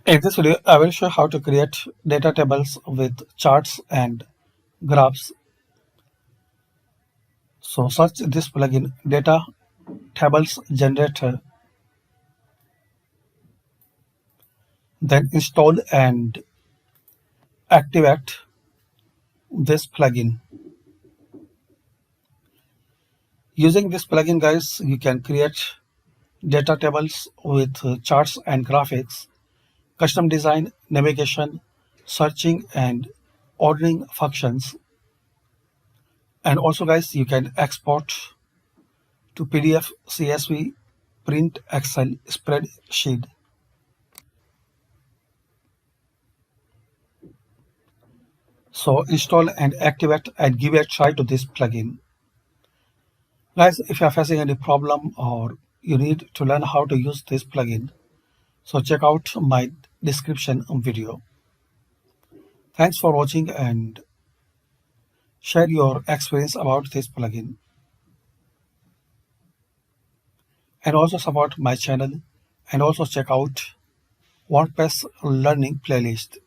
In this video, I will show how to create data tables with charts and graphs. So search this plugin Data Tables Generator, then install and activate this plugin. Using this plugin, guys, you can create data tables with charts and graphics, custom design, navigation, searching, and ordering functions. And also, guys, you can export to PDF, CSV, print, Excel, spreadsheet. So install and activate and give a try to this plugin. Guys, if you are facing any problem or you need to learn how to use this plugin, so check out my description video. Thanks for watching and share your experience about this plugin. And also support my channel and also check out WordPress learning playlist.